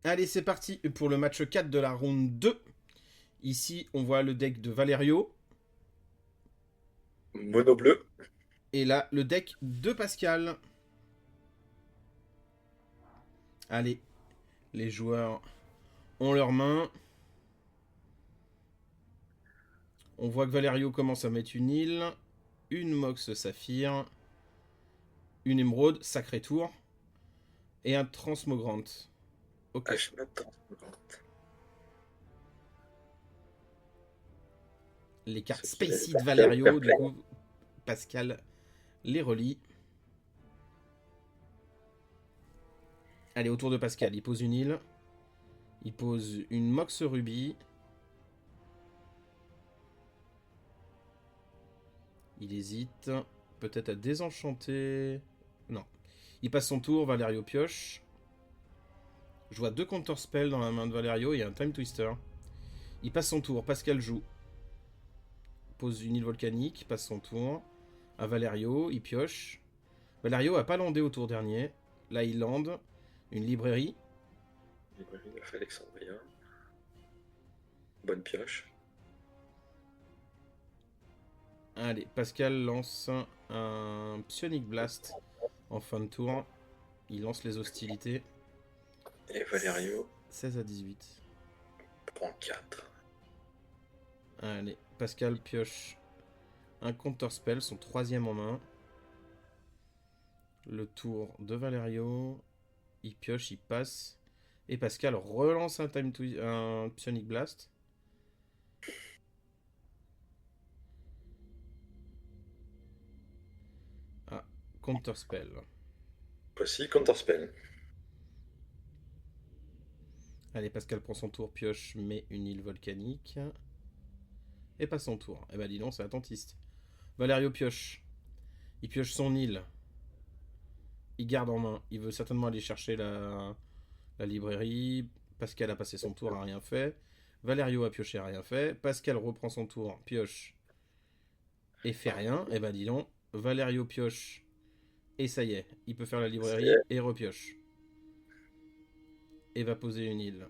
Allez, c'est parti pour le match 4 de la ronde 2. Ici, on voit le deck de Valerio. Mono bleu. Et là, le deck de Pascal. Allez, les joueurs ont leurs mains. On voit que Valerio commence à mettre une île, une Mox Saphir, une émeraude, sacré tour, et un Transmogrant. Ok. Je m'attends. Les cartes Ce qui est Spacey de Pascal Valerio, du perplexe. coup, Pascal les relie. Allez, autour de Pascal, il pose une île. Il pose une Mox Ruby. Il hésite. Peut-être à désenchanter. Non. Il passe son tour, Valerio pioche. Je vois deux counterspells dans la main de Valerio et un Time Twister. Il passe son tour, Pascal joue. Pose une île volcanique, passe son tour. À Valerio, il pioche. Valerio a pas landé au tour dernier. Là, il lande. Une librairie. Librairie de Alexandrien. Bonne pioche. Allez, Pascal lance un Psionic Blast en fin de tour. Il lance les hostilités. Et Valerio 16 à 18. prend 4. Allez, Pascal pioche un counterspell, son troisième en main. Le tour de Valerio. Il pioche, il passe. Et Pascal relance un Psionic Blast. Ah, counterspell. Voici Counterspell. Allez, Pascal prend son tour, pioche, met une île volcanique. Et passe son tour. Eh ben dis donc, c'est attentiste. Valerio pioche. Il pioche son île. Il garde en main. Il veut certainement aller chercher la librairie. Pascal a passé son tour, a rien fait. Valerio a pioché, a rien fait. Pascal reprend son tour, pioche et fait rien. Eh ben dis donc, Valerio pioche et ça y est, il peut faire la Ça y librairie est. et repioche. Et va poser une île.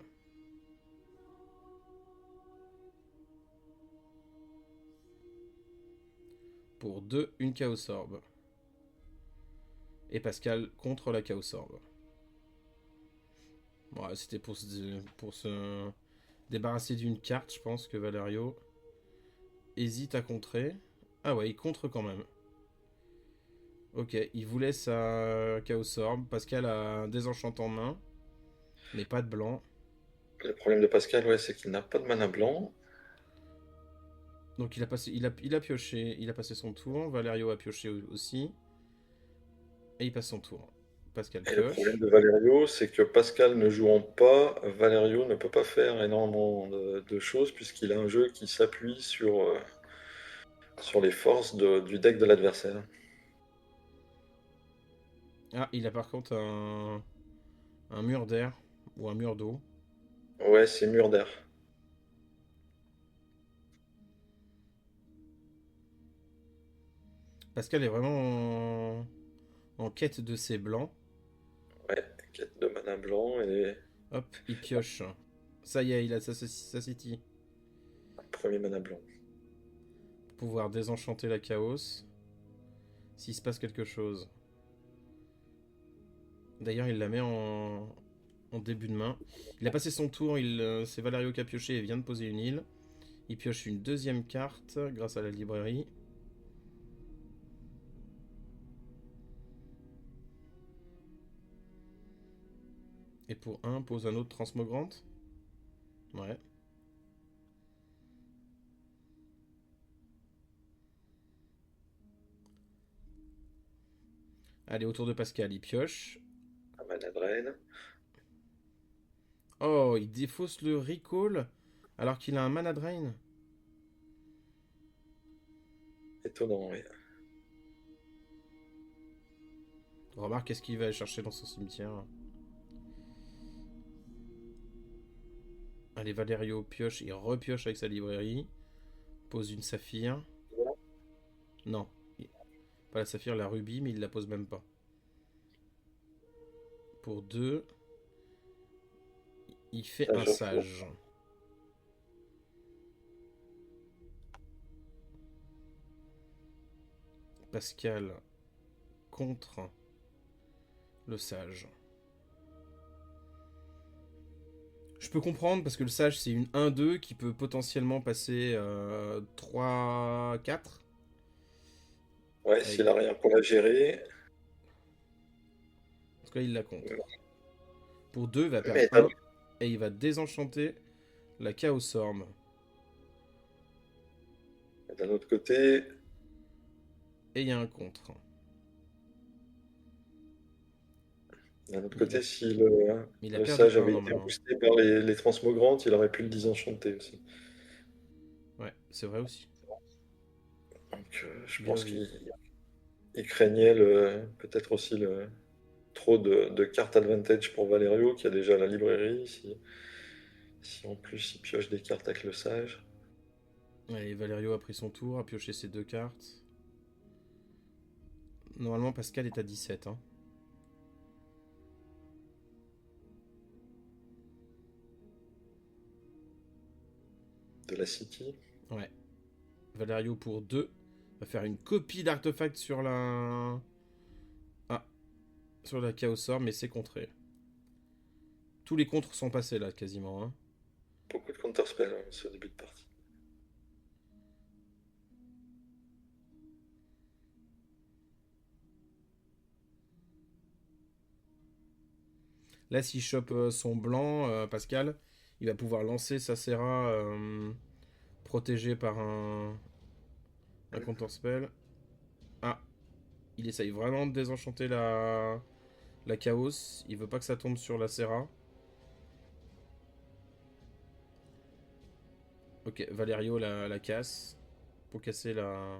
Pour 2, une Chaos Orb. Et Pascal contre la Chaos Orb. Ouais, c'était pour se débarrasser d'une carte, je pense que Valerio hésite à contrer. Ah ouais, il contre quand même. Ok, il voulait sa Chaos Orb. Pascal a un désenchant en main, mais pas de blanc. Le problème de Pascal, ouais, c'est qu'il n'a pas de mana blanc. Donc il a pioché, il a passé son tour. Valerio a pioché aussi. Et il passe son tour. Pascal Et le problème pioche. de Valerio, c'est que Pascal ne jouant pas, Valerio ne peut pas faire énormément de choses puisqu'il a un jeu qui s'appuie sur les forces du deck de l'adversaire. Ah, il a par contre un mur d'air ou un mur d'eau. Ouais, c'est Murder. Pascal est vraiment en quête de ses blancs. Ouais, quête de mana blanc et Hop, il pioche. Ça y est, il a sa city. premier mana blanc. Pouvoir désenchanter la chaos. S'il se passe quelque chose. D'ailleurs, il la met en début de main. Il a passé son tour, c'est Valerio qui a pioché et vient de poser une île. Il pioche une deuxième carte grâce à la librairie. Et pour un, pose un autre transmogrante. Ouais. Allez, autour de Pascal, il pioche. Un mana drain. Oh, il défausse le recall alors qu'il a un mana drain. Étonnant, oui. Remarque, qu'est-ce qu'il va aller chercher dans son cimetière. Allez, Valerio pioche, il repioche avec sa librairie. Pose une saphir. Non, pas la saphir, la rubis, mais il la pose même pas. Pour 2, Il fait Sage un au four. sage. Pascal contre le sage. Je peux comprendre parce que le sage c'est une 1-2 qui peut potentiellement passer 3-4. Ouais, Avec... s'il a rien pour la gérer. En tout cas, il la contre. Pour 2, il va perdre Mais 1 et il va désenchanter la Chaosorme. d'un autre côté, Et il y a un contre. si Il a le perdu sage 1 avait été normalement. boosté par les transmograntes, il aurait pu le désenchanter aussi. Ouais, c'est vrai aussi. Donc je Bien pense vu. il craignait peut-être aussi trop de cartes advantage pour Valerio, qui a déjà la librairie. Si en plus il pioche des cartes avec le sage. Allez, Valerio a pris son tour, a pioché ses 2 cartes. Normalement, Pascal est à 17. Hein. De la City. Ouais. Valerio pour 2 va faire une copie d'artefact sur la... Ah, sur la Chaosorme, mais c'est contré. Tous les contres sont passés là, quasiment. Hein. Beaucoup de counterspell ce début de partie. Là, s'il chope son blanc, Pascal, il va pouvoir lancer sa Serra protégée par un counterspell. Ah, il essaye vraiment de désenchanter la Chaos. Il veut pas que ça tombe sur la Serra. Ok, Valerio la casse pour casser la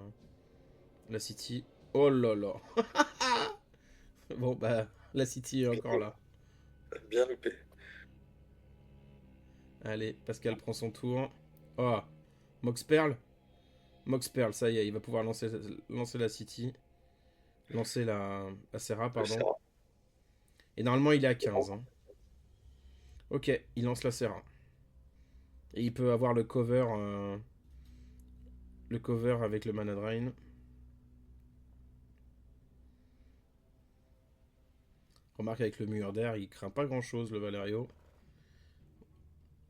City. Oh là là. Bon, bah, la City est encore là. Bien loupé. Allez, Pascal prend son tour. Oh, Mox Pearl. Mox Pearl, ça y est, il va pouvoir lancer la City. Lancer la Serra, Le pardon. Serra. Et normalement, il est à 15. Hein. Ok, il lance la Serra. Et il peut avoir le cover avec le Mana Drain. Remarque avec le mur d'air, il craint pas grand chose, le Valerio.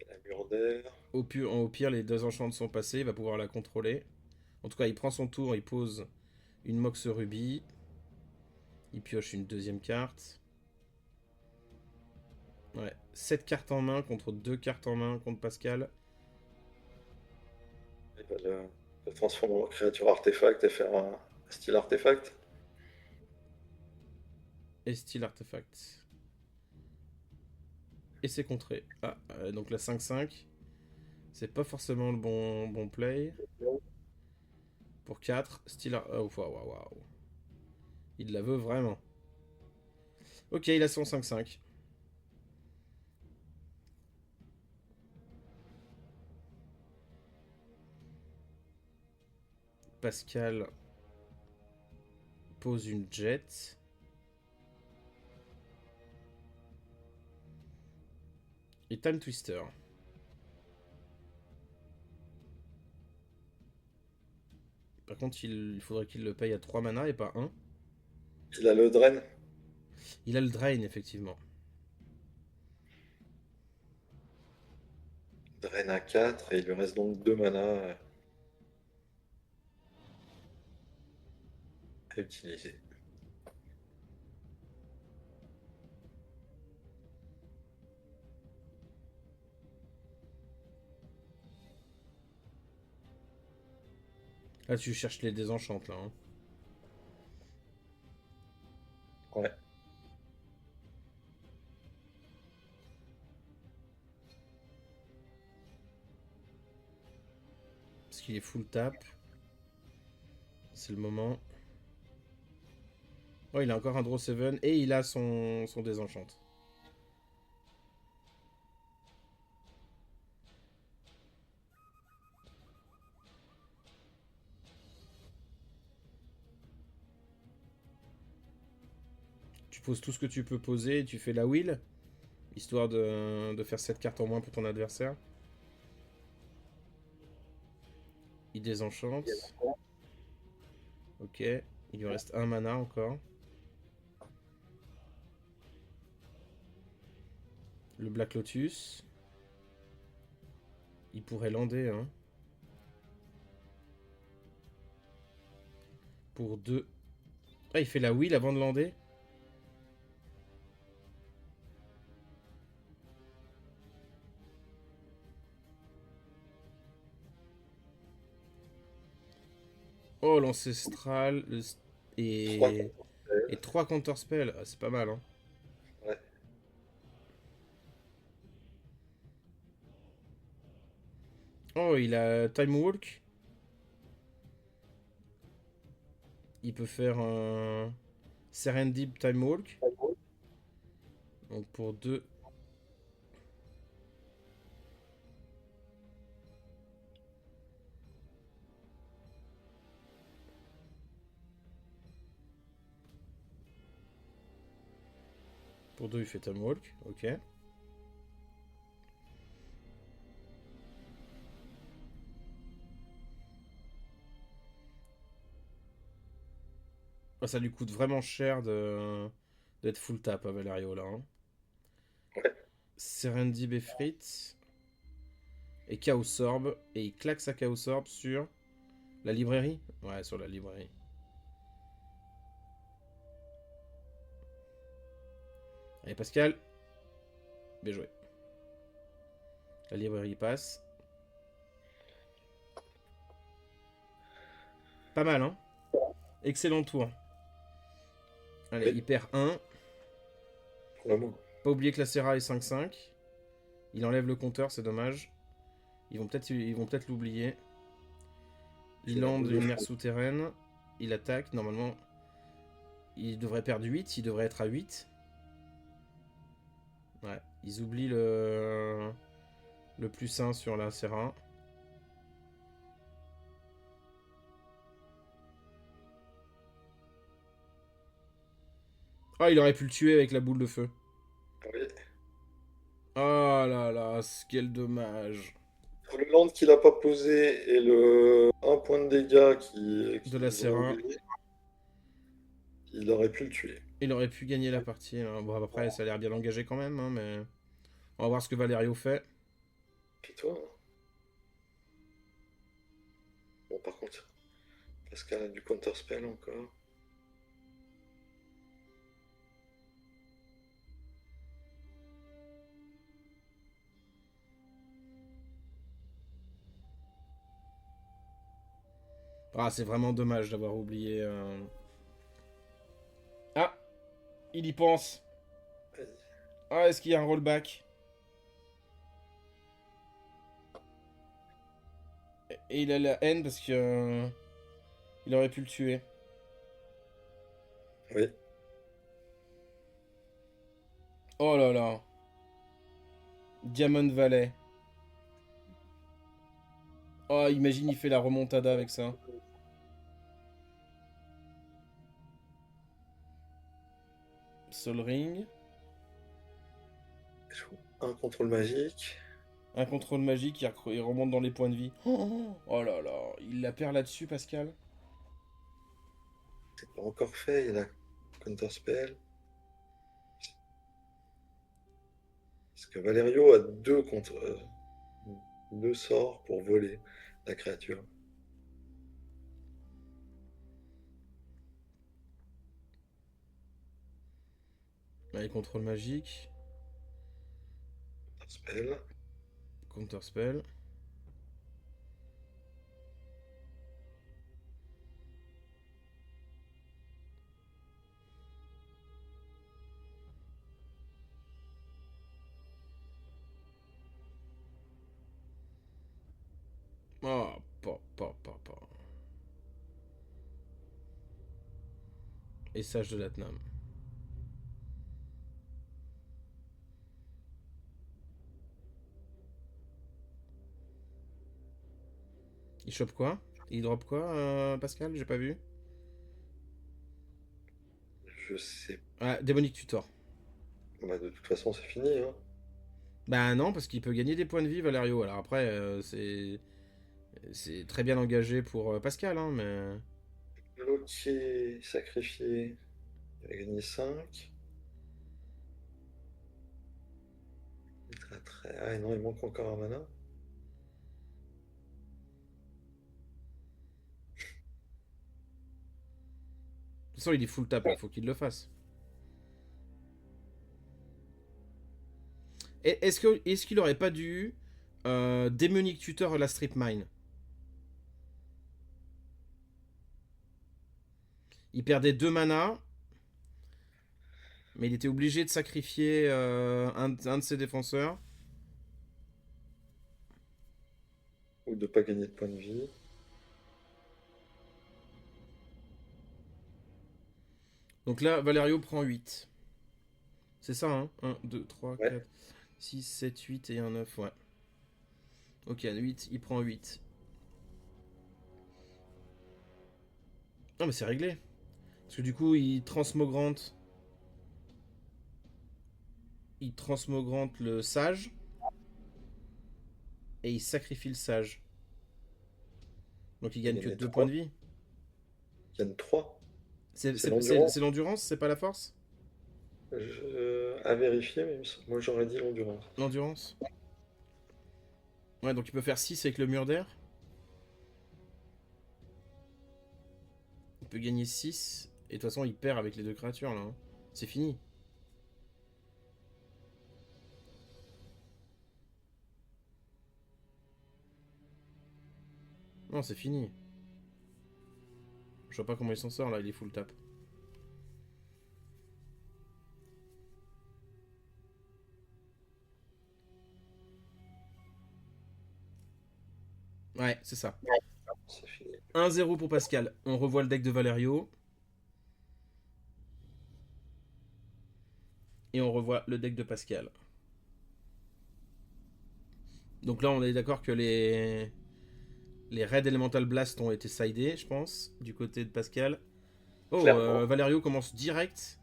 La mur d'air. Au pire, les 2 enchantes sont passés, il va pouvoir la contrôler. En tout cas, il prend son tour, il pose une Mox Ruby. Il pioche une 2e carte. Ouais, 7 cartes en main contre 2 cartes en main contre Pascal. Il va le transformer en créature artefact et faire un style artefact. Et style artefact. Et c'est contré. Ah, donc la 5-5. C'est pas forcément le bon play. Pour 4. Style. Oh, waouh, waouh. Il la veut vraiment. Ok, il a son 5-5. Pascal pose une jet. Et Time Twister. Par contre, il faudrait qu'il le paye à 3 mana et pas 1. Il a le drain. Il a le drain, effectivement. Drain à 4 et il lui reste donc 2 mana à utiliser. Là, tu cherches les désenchantes, là. Hein. Ouais. Parce qu'il est full tap. C'est le moment. Oh, il a encore un draw 7 et il a son désenchante. Tu poses tout ce que tu peux poser et tu fais la wheel. Histoire de faire 7 cartes en moins pour ton adversaire. Il désenchante. Ok. Il lui reste un mana encore. Le Black Lotus. Il pourrait lander, hein. Pour 2. Ah, il fait la wheel avant de lander. Oh, l'ancestral. Trois Et... contre-spells. Et 3 counterspells. Ah, c'est pas mal, hein. Ouais. Oh, il a Time Walk. Il peut faire un Serendip Time Walk. Donc pour 2. Pour 2, il fait Time Walk. Ok. Ah, ça lui coûte vraiment cher d'être full tap à Valerio là, hein. Ouais. Serendip Efrit. Et Chaos Orb. Et il claque sa Chaos Orb sur la librairie. Ouais, sur la librairie. Allez, Pascal. Bien joué. La librairie passe. Pas mal, hein. Excellent tour. Allez, Oui, il perd 1. vraiment. Pas oublier que la Serra est 5-5. Il enlève le compteur, c'est dommage. Ils vont peut-être l'oublier. Il C'est la lande boule de une mer fou. souterraine. Il attaque. Normalement, il devrait perdre 8. Il devrait être à 8. Ouais, ils oublient le plus 1 sur la Serra. Ah, il aurait pu le tuer avec la boule de feu. Oui. Oh là là, quel dommage. Pour le land qu'il a pas posé et le un point de dégâts De la qu'ils ont Serra. oublié, il aurait pu le tuer. Il aurait pu gagner la partie, hein. Bon, après, ça a l'air bien engagé quand même, hein, mais... On va voir ce que Valerio fait. Et toi, hein. Bon, par contre, Pascal a du counterspell encore. Ah, c'est vraiment dommage d'avoir oublié... Ah, il y pense. Vas-y. Ah, est-ce qu'il y a un rollback? Et il a la haine parce que... il aurait pu le tuer. Oui. Oh là là. Diamond Valley. Oh, imagine, il fait la remontada avec ça. Sol Ring. Il joue un contrôle magique. Un contrôle magique, il remonte dans les points de vie. Oh là là, il la perd là-dessus, Pascal. C'est pas encore fait, il a counterspell. Parce que Valerio a deux sorts pour voler la créature. Allez, contrôle magique. Counterspell. Counter spell. Oh, pa. Et sage de l'Atnam. Il chope quoi? Il drop quoi, Pascal? J'ai pas vu. Je sais. Ah, Démonique Tutor. Bah, de toute façon, c'est fini, hein. Bah non, parce qu'il peut gagner des points de vie, Valerio. Alors après, c'est très bien engagé pour Pascal, hein, mais... Bloqué, sacrifié. Il a gagné 5. Ah non, il manque encore un mana. De toute façon, il est full tap, il faut qu'il le fasse. Est-ce qu'il aurait pas dû Demonic Tutor à la Strip Mine? Il perdait 2 mana, mais il était obligé de sacrifier un de ses défenseurs. Ou de pas gagner de points de vie. Donc là, Valerio prend 8. C'est ça, hein? 1, 2, 3, Ouais. 4, 6, 7, 8 et un 9, ouais. Ok, 8, il prend 8. Non, mais c'est réglé. Parce que du coup, il transmogrante le sage et il sacrifie le sage. Donc il Il gagne que gagnait 2 points 3. de vie. Il gagne 3. C'est C'est c'est- c'est- l'endurance. c'est l'endurance, c'est pas la force? À vérifier, mais moi j'aurais dit l'endurance. L'endurance. Ouais, donc il peut faire 6 avec le mur d'air. Il peut gagner 6. Et de toute façon, il perd avec les deux créatures là, hein. C'est fini. Non, c'est fini. Je vois pas comment il s'en sort là, il est full tap. Ouais, c'est ça. C'est fini. 1-0 pour Pascal. On revoit le deck de Valerio. Et on revoit le deck de Pascal. Donc là, on est d'accord que les Red Elemental Blast ont été sidés, je pense, du côté de Pascal. Oh, Clairement. Valerio commence direct.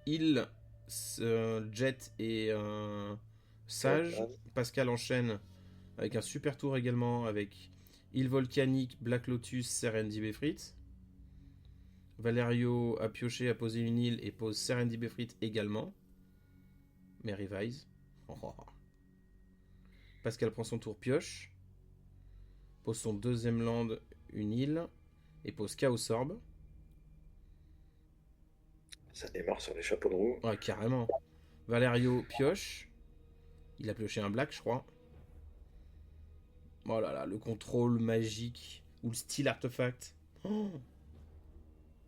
Il, Jet et Sage. Morgane. Pascal enchaîne avec un super tour également avec île volcanique, Black Lotus, Serendi Befrit. Valerio a pioché, a posé une île et pose Serendi Befrit également. Mais revise. Pascal prend son tour pioche. Pose son deuxième land, une île. Et pose Chaos Orb. Ça démarre sur les chapeaux de roue. Ouais, carrément. Valerio pioche. Il a pioché un black, je crois. Oh là là, le contrôle magique. Ou le style artefact. Oh,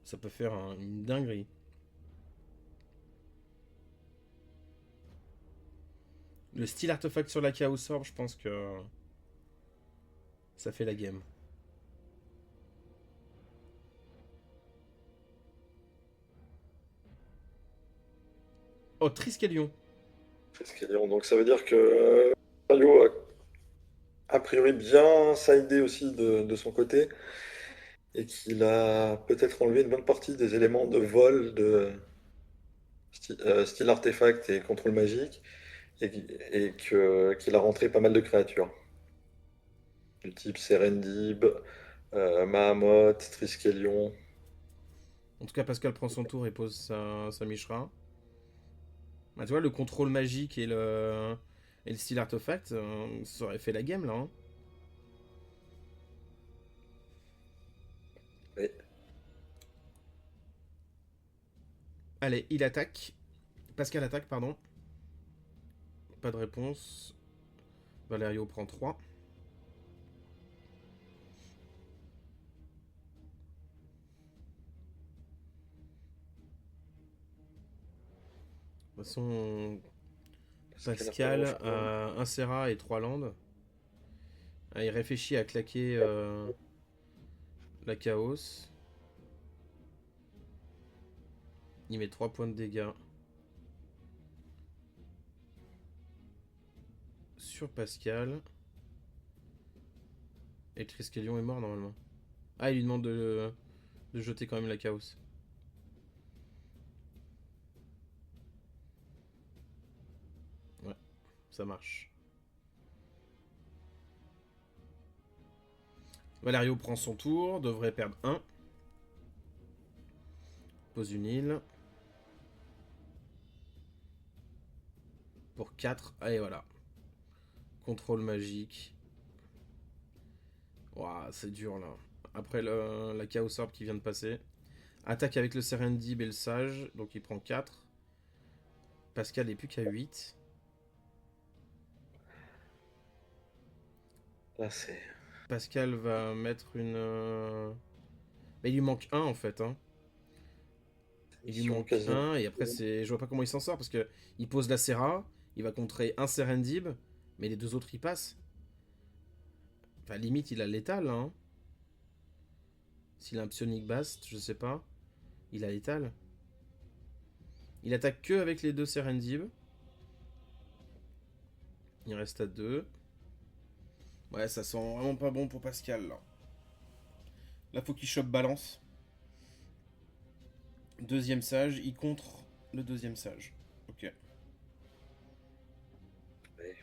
ça peut faire une dinguerie. Le style artefact sur la Chaos Orb, je pense que ça fait la game. Oh, Triskelion. Escalion. Donc ça veut dire que Mario a priori bien sidé aussi de son côté et qu'il a peut-être enlevé une bonne partie des éléments de vol de style artefact et contrôle magique qu'il a rentré pas mal de créatures du type Serendib, Mahamot, Triskelion. En tout cas, Pascal prend son tour et pose sa Mishra. Bah, tu vois, le contrôle magique et le style artefact, ça aurait fait la game là, hein. Oui. Allez, il attaque. Pascal attaque, pardon. Pas de réponse. Valerio prend 3. De toute façon, Pascal a pas Pascal grand-chose. a un Serra et 3 landes. Ah, il réfléchit à claquer la Chaos. Il met 3 points de dégâts sur Pascal. Et Triskelion est mort normalement. Ah, il lui demande de jeter quand même la Chaos. ça marche. Valerio prend son tour, devrait perdre 1. Pose une île. Pour 4. Allez, voilà. Contrôle magique. Ouah, c'est dur là. Après la Chaos Orb qui vient de passer. Attaque avec le Serendib et le Sage. Donc il prend 4. Pascal n'est plus qu'à 8. Là, c'est. Pascal va mettre une. Mais il lui manque 1 en fait. Hein. Il lui manque quasi. 1 et après c'est. Je vois pas comment il s'en sort parce que il pose la Serra. Il va contrer un Serendib. Mais les 2 autres ils passent. Enfin, limite il a l'étal. Hein. S'il a un Psionic Bast, je sais pas. Il a l'étal. Il attaque que avec les 2 Serendib. Il reste à 2. Ouais, ça sent vraiment pas bon pour Pascal là. Là, faut qu'il chope balance. Deuxième sage, il contre le deuxième sage. Ok. Ouais.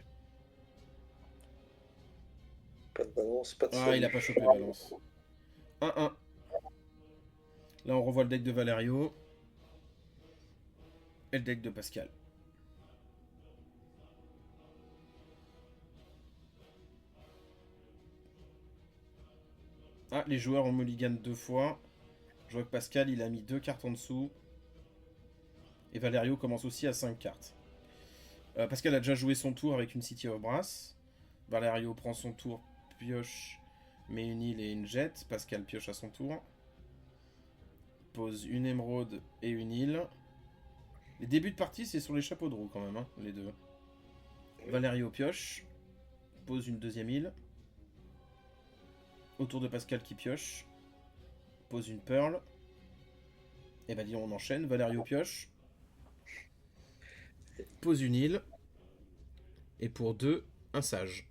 Pas de balance, pas de Ah, salut. il a pas chopé balance. 1-1. Là, on revoit le deck de Valerio. Et le deck de Pascal. Ah, les joueurs ont mulligan 2 fois. Je vois que Pascal, il a mis 2 cartes en dessous. Et Valerio commence aussi à 5 cartes. Pascal a déjà joué son tour avec une City of Brass. Valerio prend son tour, pioche, met une île et une jet. Pascal pioche à son tour. Pose une émeraude et une île. Les débuts de partie, c'est sur les chapeaux de roue quand même, hein, les deux. Valerio pioche. Pose une deuxième île. Autour de Pascal qui pioche. Pose une perle. Et bah, on enchaîne. Valerio pioche. Pose une île. Et pour 2, un sage.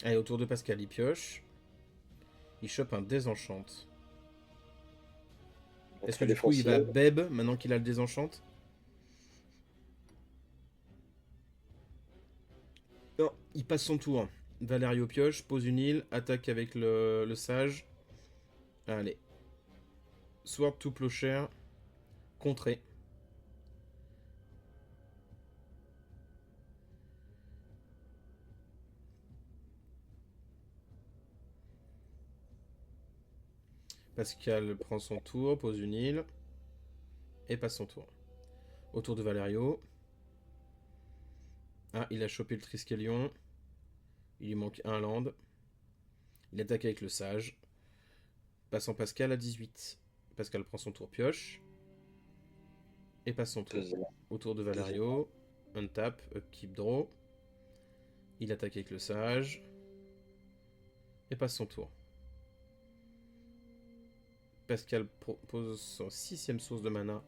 Allez, autour de Pascal, il pioche. Il chope un désenchante. Est-ce que du coup il va beb maintenant qu'il a le désenchante? Non, il passe son tour. Valerio pioche, pose une île, attaque avec le sage. Allez. Sword to Plowshare. Contré. Pascal prend son tour, pose une île. Et passe son tour. Autour de Valerio. Ah, il a chopé le Triskelion. Il lui manque un land. Il attaque avec le sage. Passant Pascal à 18. Pascal prend son tour pioche. Et passe son tour. Autour de Valerio. Untap, upkeep draw. Il attaque avec le sage. Et passe son tour. Pascal pose son 6ème source de mana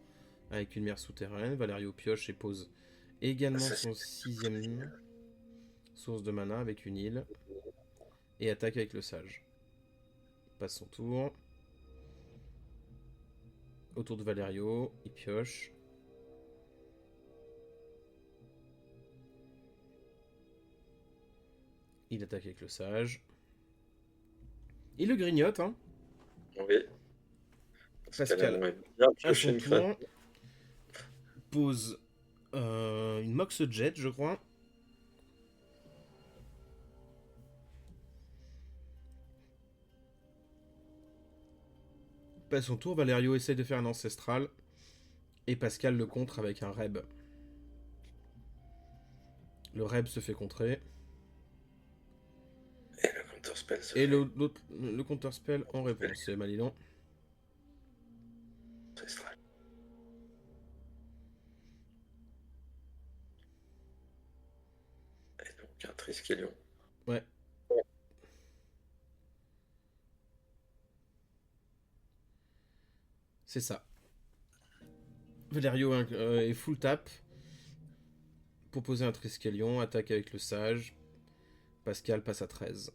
avec une mer souterraine. Valerio pioche et pose également son 6ème source de mana avec une île. Et attaque avec le sage. Passe son tour. Autour de Valerio, il pioche. Il attaque avec le sage. Il le grignote, hein. Oui. Pascal à son tour pose une Mox Jet, je crois. Passe son tour, Valerio essaye de faire un ancestral. Et Pascal le contre avec un Reb. Le Reb se fait contrer. Et le counterspell se Et fait. le counterspell en réponse, c'est Malilon. Ancestral. Et donc un Triskelion. Ouais. C'est ça. Valerio est full tap. Pour poser un Triskelion, attaque avec le sage. Pascal passe à 13.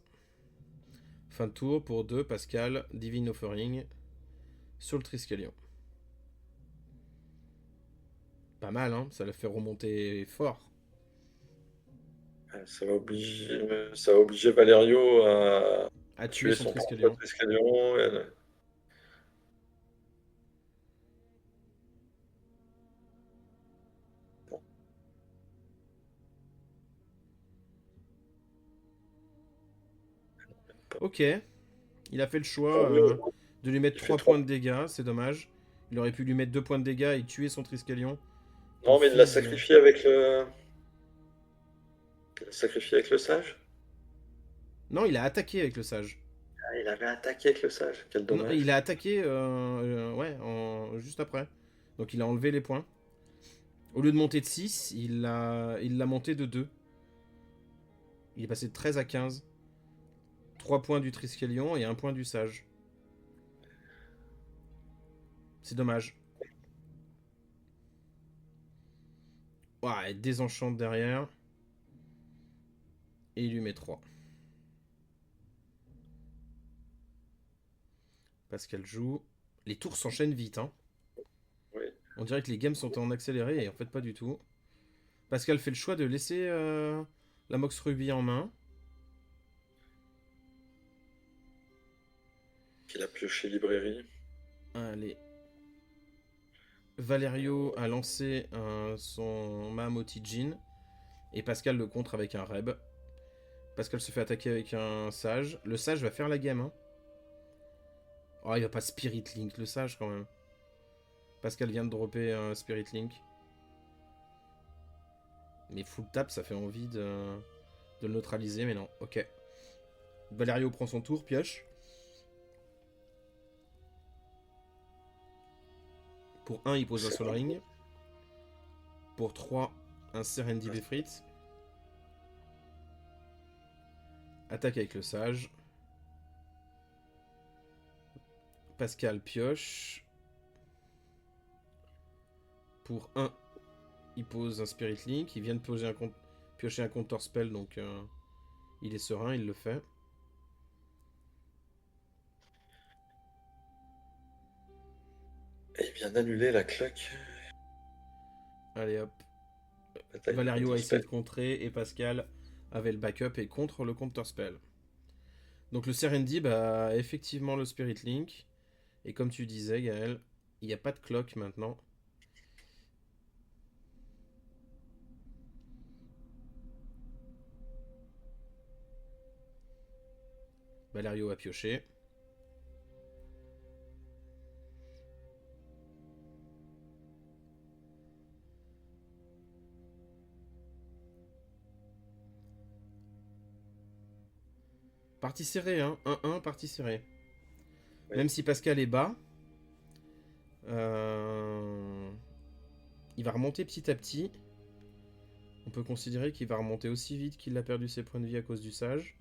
Fin de tour pour 2, Pascal, Divine Offering sur le Triskelion. Pas mal, hein, ça l'a fait remonter fort. Ça va obliger Valerio à A tué tuer son son propre Triskelion. Triskelion. Bon, Ok, il a fait le choix tant mieux. de lui mettre Il fait 3 3. points de dégâts, c'est dommage. Il aurait pu lui mettre 2 points de dégâts et tuer son Triskelion. Ton Non, mais il l'a fils de... sacrifié avec le. Il l'a sacrifié avec le sage? Non, il a attaqué avec le sage. Ah, il avait attaqué avec le sage. Quel Non, il dommage. a attaqué ouais, juste après. Donc il a enlevé les points. Au lieu de monter de 6, il l'a monté de 2. Il est passé de 13 à 15. 3 points du Triskelion et 1 point du sage. C'est dommage. Ouais, il désenchante derrière. Et il lui met 3. Pascal joue. Les tours s'enchaînent vite, hein. Oui. On dirait que les games sont en accéléré et en fait pas du tout. Pascal fait le choix de laisser la Mox Ruby en main. Il a pioché librairie. Allez. Valerio a lancé son Mahamoti Jin. Et Pascal le contre avec un Reb. Pascal se fait attaquer avec un sage. Le sage va faire la game, hein. Oh, il va pas Spirit Link, le sage quand même. Pascal vient de dropper un Spirit Link. Mais full tap, ça fait envie de le neutraliser, mais non. Ok. Valerio prend son tour, pioche. Pour 1, il pose un C'est Sol bon. Ring. Pour 3, un Serendi Befrit. Attaque avec le sage. Pascal pioche. Pour 1, il pose un Spirit Link. Il vient de piocher un Counter Spell, donc il est serein, il le fait. Et il vient d'annuler la cloque. Allez hop. Bataille de Valerio a essayé contre-spell. de contrer et Pascal avait le backup et contre le Counter Spell. Donc le Serendi a effectivement le Spirit Link. Et comme tu disais, Gaël, il n'y a pas de clock maintenant. Valerio a pioché. Partie serrée, hein. 1-1, partie serrée. Oui. Même si Pascal est bas, euh, il va remonter petit à petit. On peut considérer qu'il va remonter aussi vite qu'il a perdu ses points de vie à cause du sage.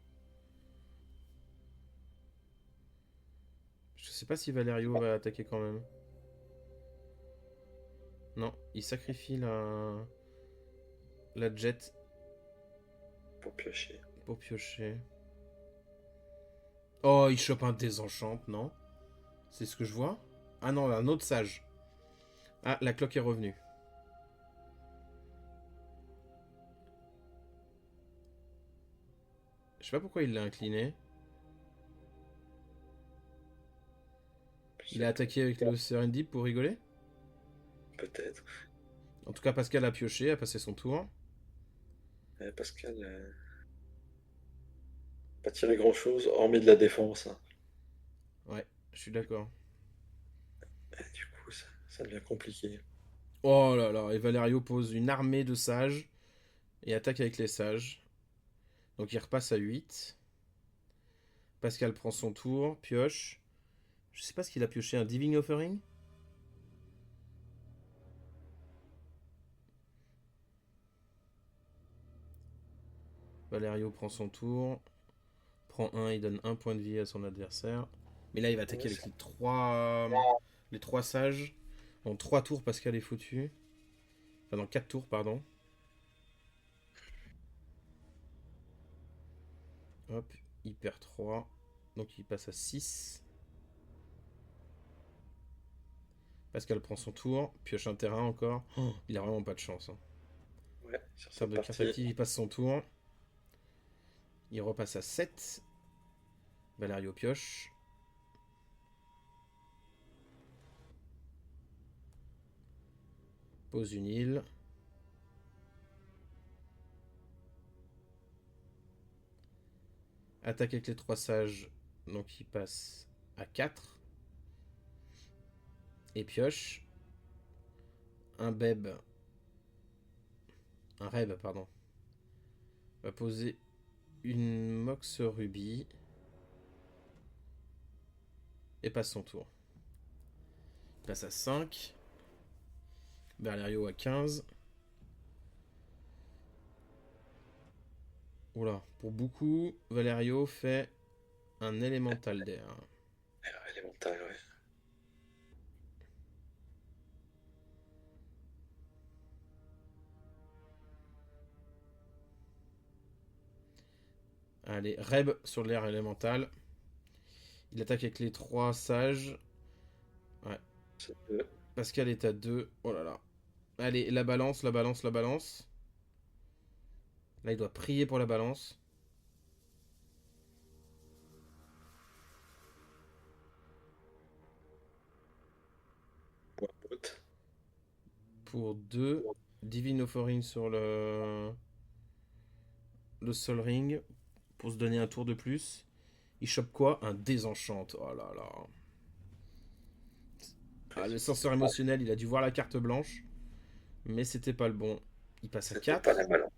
Je sais pas si Valerio va attaquer quand même. Non, il sacrifie la jet Pour piocher. pour piocher. Oh, il chope un désenchant, non? C'est ce que je vois? Ah non, un autre sage. Ah, la cloque est revenue. Je sais pas pourquoi il l'a incliné. Il a attaqué avec le Serendip pour rigoler. Peut-être. En tout cas, Pascal a pioché, a passé son tour. Pascal pas tiré grand-chose, hormis de la défense, hein. Ouais, je suis d'accord. Et du coup, ça devient compliqué. Oh là là, et Valerio pose une armée de sages et attaque avec les sages. Donc il repasse à 8. Pascal prend son tour, pioche. Je sais pas ce qu'il a pioché, un Divine Offering. Valerio prend son tour. Prend un, il donne un point de vie à son adversaire. Mais là, il va Oui, attaquer avec les 3 Les 3 sages. En 3 tours, Pascal est foutu. Enfin, dans 4 tours, pardon. Hop, il perd 3. Donc il passe à 6. Pascal prend son tour. Pioche un terrain encore. Oh, il a vraiment pas de chance. Hein. Ouais, sur Table cette de carte partie. active, il passe son tour. Il repasse à 7. Valerio pioche. Pose une île. Attaque avec les 3 sages. Donc il passe à 4. Et pioche. Un beb. Un reb, pardon. Va poser une mox rubis. Et passe son tour. Il passe à 5. Valerio à 15. Oula, pour beaucoup, Valerio fait un élémental d'air. Élémental, ouais. Allez, Reb sur l'air élémental. Il attaque avec les 3 sages. Ouais. C'est deux. Pascal est à 2. Oh là là. Allez, la balance, la balance, la balance. Là, il doit prier pour la balance. Point haute. Pour 2. Divine Offering sur le Sol Ring. Pour se donner un tour de plus. Il chope quoi? Un désenchante. Oh là là. Ah, le censeur émotionnel, il a dû voir la carte blanche. Mais c'était pas le bon. Il passe à C'était 4. pas la balance.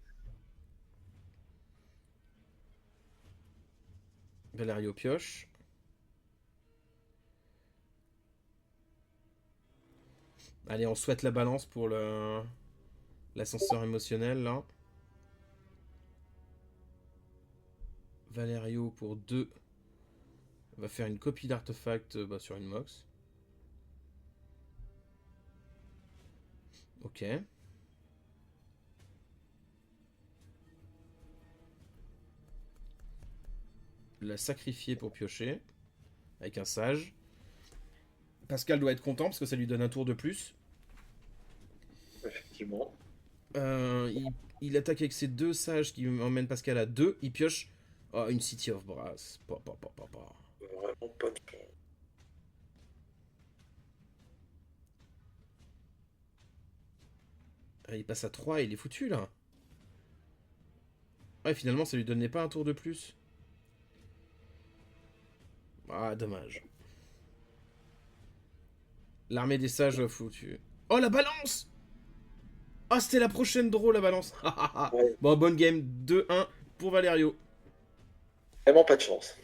Valerio pioche. Allez, on souhaite la balance pour l'ascenseur émotionnel, là. Valerio pour 2 va faire une copie d'artefact sur une mox. Ok. La sacrifier pour piocher. Avec un sage. Pascal doit être content parce que ça lui donne un tour de plus. Effectivement. Il attaque avec ses 2 sages qui emmènent Pascal à 2. Il pioche une City of Brass. Vraiment pas de chance. Il passe à 3 et il est foutu là. Ouais, finalement, ça lui donnait pas un tour de plus. Ah, dommage. L'armée des sages foutue. Oh, la balance! Ah, c'était la prochaine draw, la balance. Ouais. Bon, bonne game. 2-1 pour Valerio. Vraiment pas de chance.